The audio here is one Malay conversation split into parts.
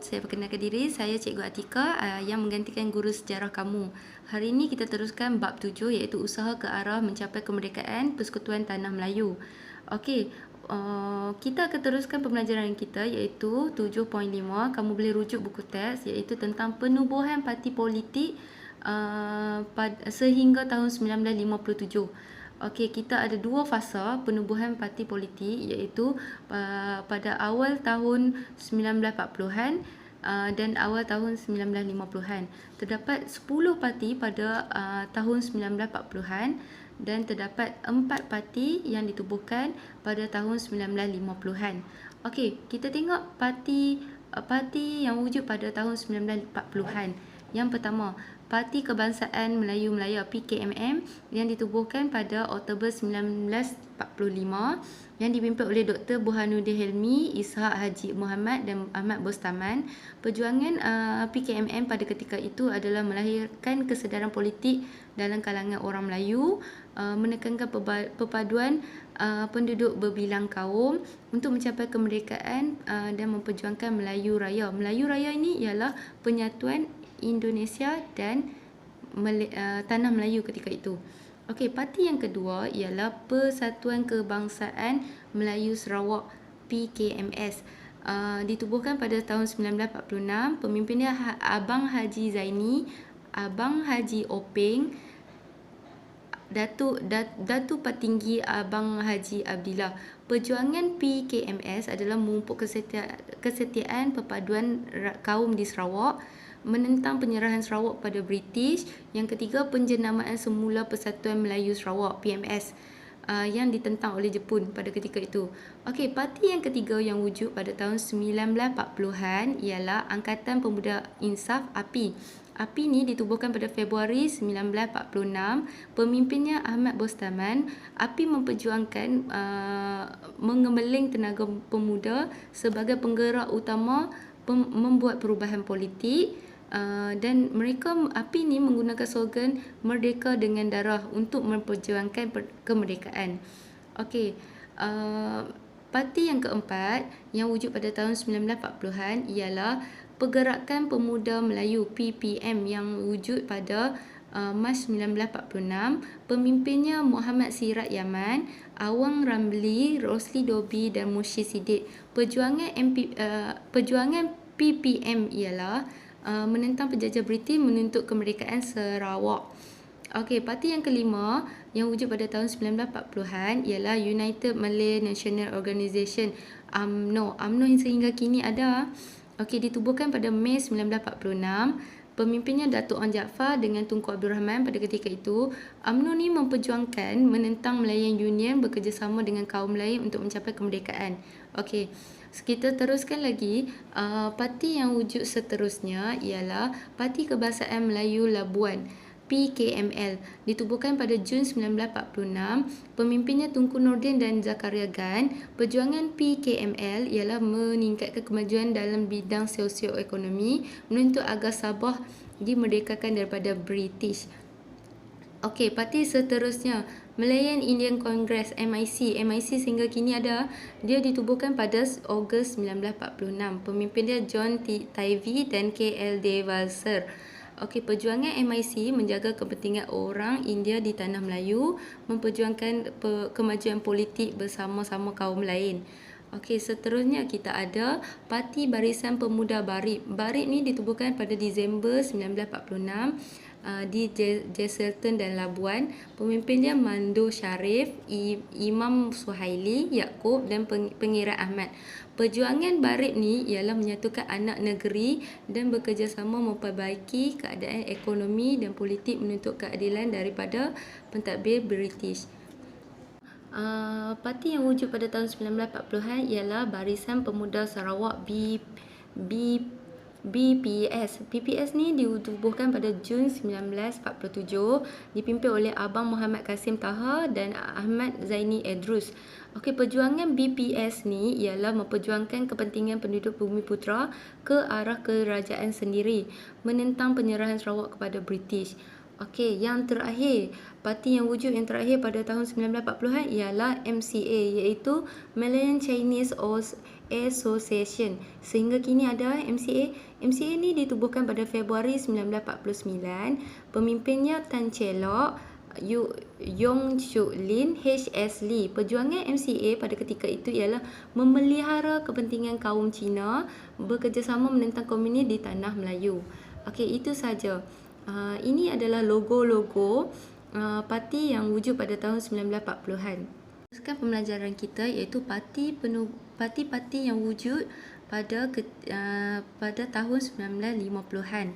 Saya perkenalkan diri, saya Cikgu Atika yang menggantikan guru sejarah kamu. Hari ini kita teruskan bab 7 iaitu usaha ke arah mencapai kemerdekaan Persekutuan Tanah Melayu. Okey, kita akan teruskan pembelajaran kita iaitu 7.5. Kamu boleh rujuk buku teks iaitu tentang penubuhan parti politik sehingga tahun 1957. Okey, kita ada dua fasa penubuhan parti politik iaitu pada awal tahun 1940-an dan awal tahun 1950-an. Terdapat 10 parti pada tahun 1940-an dan terdapat 4 parti yang ditubuhkan pada tahun 1950-an. Okey, kita tengok parti yang wujud pada tahun 1940-an. Yang pertama, Parti Kebangsaan Melayu Melaya PKMM yang ditubuhkan pada Oktober 1945 yang dipimpin oleh Dr. Burhanuddin Hilmi, Ishak Haji Muhammad dan Ahmad Bostaman. Perjuangan PKMM pada ketika itu adalah melahirkan kesedaran politik dalam kalangan orang Melayu, menekankan perpaduan penduduk berbilang kaum untuk mencapai kemerdekaan dan memperjuangkan Melayu Raya. Melayu Raya ini ialah penyatuan Indonesia dan Tanah Melayu ketika itu. Okey, parti yang kedua ialah Persatuan Kebangsaan Melayu Sarawak PKMS. Ditubuhkan pada tahun 1946. Pemimpinnya Abang Haji Zaini, Abang Haji Openg, Datuk Patinggi Abang Haji Abdillah. Perjuangan PKMS adalah memupuk kesetiaan perpaduan kaum di Sarawak, menentang penyerahan Sarawak pada British. Yang ketiga, penjenamaan semula Persatuan Melayu Sarawak PMS yang ditentang oleh Jepun pada ketika itu. Okey, parti yang ketiga yang wujud pada tahun 1940-an ialah Angkatan Pemuda Insaf API. API ni ditubuhkan pada Februari 1946. Pemimpinnya Ahmad Bostaman. API memperjuangkan mengemeling tenaga pemuda sebagai penggerak utama membuat perubahan politik. Dan mereka API ni menggunakan slogan Merdeka dengan Darah untuk memperjuangkan kemerdekaan. Okey, parti yang keempat yang wujud pada tahun 1940-an ialah Pergerakan Pemuda Melayu PPM yang wujud pada Mac 1946. Pemimpinnya Muhammad Sirat Yaman, Awang Ramli, Rosli Dobi dan Mushi Siddiq. Perjuangan PPM ialah menentang penjajah British, menuntut kemerdekaan Sarawak. Okey, parti yang kelima yang wujud pada tahun 1940-an ialah United Malay National Organisation UMNO. UMNO sehingga kini ada. Okey, ditubuhkan pada Mei 1946. Pemimpinnya Datuk Ong Jaafar dengan Tunku Abdul Rahman pada ketika itu. UMNO ni memperjuangkan menentang Malayan Union bekerjasama dengan kaum lain untuk mencapai kemerdekaan. Okey, kita teruskan lagi. Parti yang wujud seterusnya ialah Parti Kebangsaan Melayu Labuan PKML. Ditubuhkan pada Jun 1946. Pemimpinnya Tunku Nordin dan Zakaria Gan. Perjuangan PKML ialah meningkatkan kemajuan dalam bidang sosioekonomi, menuntut agar Sabah dimerdekakan daripada British. Okey, parti seterusnya Malayan Indian Congress MIC. MIC sehingga kini ada. Dia ditubuhkan pada Ogos 1946. Pemimpin dia John Tivy dan KL Devalser. Okey, perjuangan MIC menjaga kepentingan orang India di Tanah Melayu, memperjuangkan kemajuan politik bersama-sama kaum lain. Okey, seterusnya kita ada Parti Barisan Pemuda Barit. Barit ni ditubuhkan pada Disember 1946 di Jesselton dan Labuan. Pemimpinnya Mando Sharif, Imam Suhaili, Yaakob dan Pengira Ahmad. Perjuangan Barit ni ialah menyatukan anak negeri dan bekerjasama memperbaiki keadaan ekonomi dan politik, menuntut keadilan daripada pentadbir British. Parti yang wujud pada tahun 1940-an ialah Barisan Pemuda Sarawak BPS. BPS ni ditubuhkan pada Jun 1947, dipimpin oleh Abang Muhammad Kasim Taha dan Ahmad Zaini Idrus. Okey, perjuangan BPS ni ialah memperjuangkan kepentingan penduduk Bumiputera ke arah kerajaan sendiri, menentang penyerahan Sarawak kepada British. Okey, yang terakhir, parti yang wujud yang terakhir pada tahun 1940-an ialah MCA, iaitu Malayan Chinese Association. Sehingga kini ada MCA. MCA ni ditubuhkan pada Februari 1949. Pemimpinnya Tan Chee Lock, Yong Suk Lin, H.S. Lee. Perjuangan MCA pada ketika itu ialah memelihara kepentingan kaum Cina, bekerjasama menentang komunis di tanah Melayu. Okey, itu saja. Ini adalah logo-logo parti yang wujud pada tahun 1940-an. Teruskan pembelajaran kita iaitu parti-parti yang wujud pada tahun 1950-an.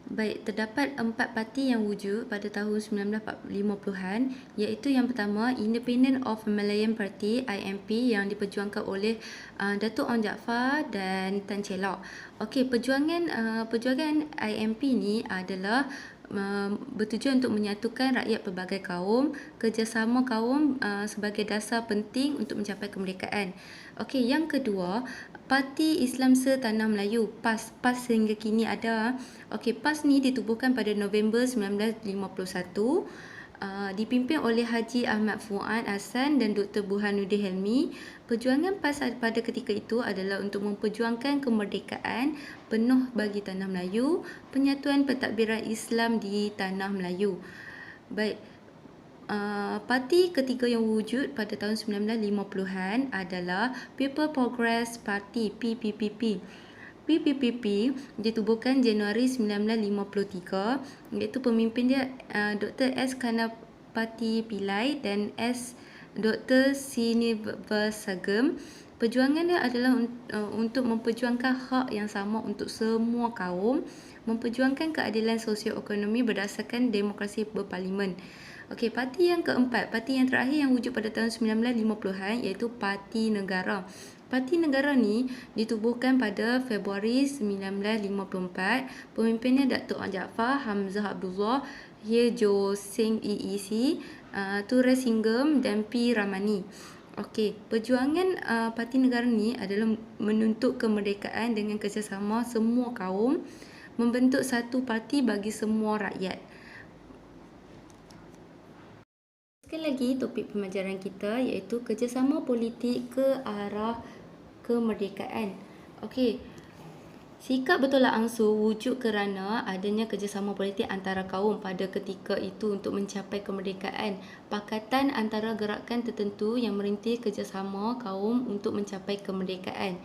Baik, terdapat 4 parti yang wujud pada tahun 1950-an, iaitu yang pertama Independent of Malayan Party IMP yang diperjuangkan oleh Datuk Onn Jaafar dan Tan Chee Lock. Okey, perjuangan IMP ni adalah bertujuan untuk menyatukan rakyat pelbagai kaum, kerjasama kaum sebagai dasar penting untuk mencapai kemerdekaan. Okey, yang kedua, Parti Islam Setanah Melayu, PAS. PAS sehingga kini ada. Okey, PAS ni ditubuhkan pada November 1951. Dipimpin oleh Haji Ahmad Fuad Hassan dan Dr. Burhanuddin Helmi. Perjuangan PAS pada ketika itu adalah untuk memperjuangkan kemerdekaan penuh bagi Tanah Melayu, penyatuan pentadbiran Islam di Tanah Melayu. Baik, parti ketiga yang wujud pada tahun 1950-an adalah People Progress Party, PPPP. PPPP ditubuhkan Januari 1953, iaitu pemimpin dia Dr. S. Kanapati Pillai dan S. Dr. Srinivasagam. Perjuangan dia adalah untuk memperjuangkan hak yang sama untuk semua kaum, memperjuangkan keadilan sosioekonomi berdasarkan demokrasi berparlimen. Okey, parti yang keempat, parti yang terakhir yang wujud pada tahun 1950-an iaitu Parti Negara. Parti Negara ni ditubuhkan pada Februari 1954. Pemimpinnya Datuk Onn Jaafar, Hamzah Abdullah, Ye Jo Sing EEC, Ture Singham dan P. Ramani. Okey, perjuangan Parti Negara ni adalah menuntut kemerdekaan dengan kerjasama semua kaum, membentuk satu parti bagi semua rakyat. Sekali lagi topik pembelajaran kita iaitu kerjasama politik ke arah kemerdekaan. Okey, sikap bertolak ansur wujud kerana adanya kerjasama politik antara kaum pada ketika itu untuk mencapai kemerdekaan. Pakatan antara gerakan tertentu yang merintis kerjasama kaum untuk mencapai kemerdekaan.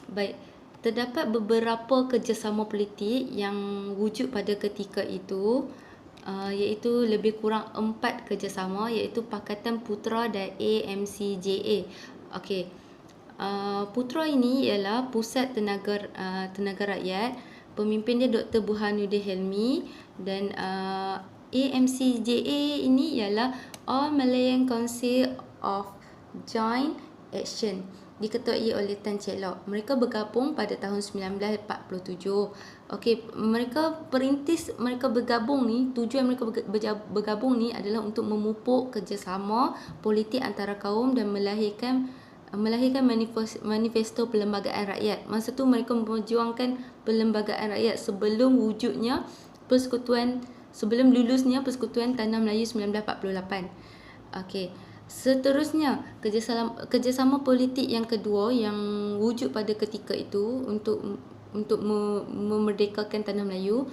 Baik, terdapat beberapa kerjasama politik yang wujud pada ketika itu, iaitu lebih kurang 4 kerjasama, iaitu Pakatan Putra dan AMCJA. Okey, Putra ini ialah Pusat Tenaga Rakyat. Pemimpin dia Dr. Burhanuddin Helmi, dan AMCJA ini ialah All Malayan Council of Joint Action, diketuai oleh Tan Chee Lock. Mereka bergabung pada tahun 1947. Okey, mereka bergabung ni, tujuan mereka bergabung ni adalah untuk memupuk kerjasama politik antara kaum dan melahirkan manifesto Perlembagaan Rakyat. Masa tu mereka memperjuangkan Perlembagaan Rakyat sebelum wujudnya sebelum lulusnya Persekutuan Tanah Melayu 1948. Okey. Seterusnya, kerjasama politik yang kedua yang wujud pada ketika itu untuk memerdekakan Tanah Melayu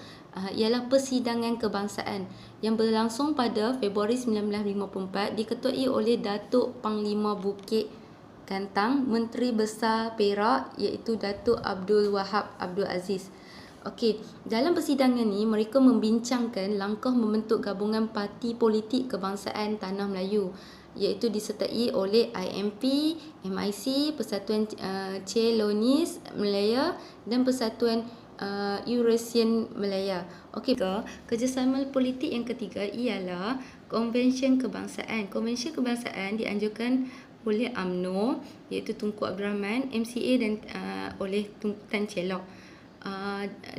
ialah Persidangan Kebangsaan yang berlangsung pada Februari 1954, diketuai oleh Datuk Panglima Bukit Kantang, Menteri Besar Perak iaitu Datuk Abdul Wahab Abdul Aziz. Okey, dalam persidangan ni mereka membincangkan langkah membentuk gabungan parti politik kebangsaan Tanah Melayu, iaitu disertai oleh IMP, MIC, Persatuan Ceylonese Malaya dan Persatuan Eurasian Malaya. Okey, kerjasama politik yang ketiga ialah Konvensyen Kebangsaan. Konvensyen Kebangsaan dianjurkan oleh UMNO, iaitu Tunku Abdul Rahman, MCA dan oleh Tan Chee Lock.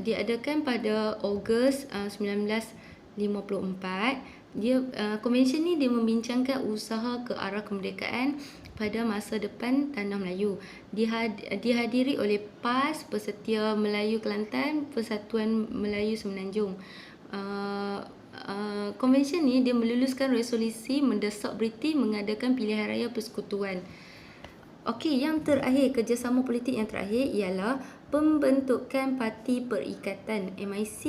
Diadakan pada Ogos 1954. Konvensyen ni dia membincangkan usaha ke arah kemerdekaan pada masa depan Tanah Melayu. Dihadiri oleh PAS, Persetia Melayu Kelantan, Persatuan Melayu Semenanjung. Konvensyen ni dia meluluskan resolusi mendesak British mengadakan pilihan raya persekutuan. Okey, yang terakhir, kerjasama politik yang terakhir ialah pembentukan Parti Perikatan. MIC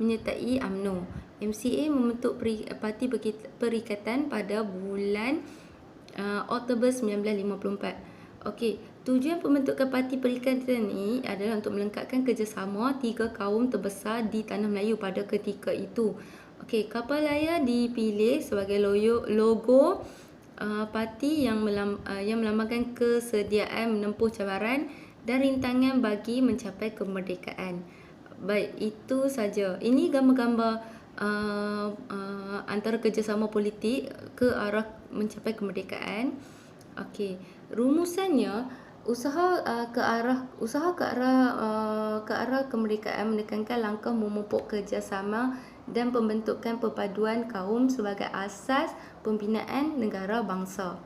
menyertai UMNO. MCA membentuk Parti Perikatan pada bulan Oktober 1954. Okey, tujuan pembentukan Parti Perikatan ini adalah untuk melengkapkan kerjasama tiga kaum terbesar di Tanah Melayu pada ketika itu. Okey, kapal layar dipilih sebagai logo parti yang melambangkan kesediaan menempuh cabaran dan rintangan bagi mencapai kemerdekaan. Baik, itu saja. Ini gambar-gambar antara kerjasama politik ke arah mencapai kemerdekaan. Okey, rumusannya ke arah kemerdekaan menekankan langkah memupuk kerjasama dan pembentukan perpaduan kaum sebagai asas pembinaan negara bangsa.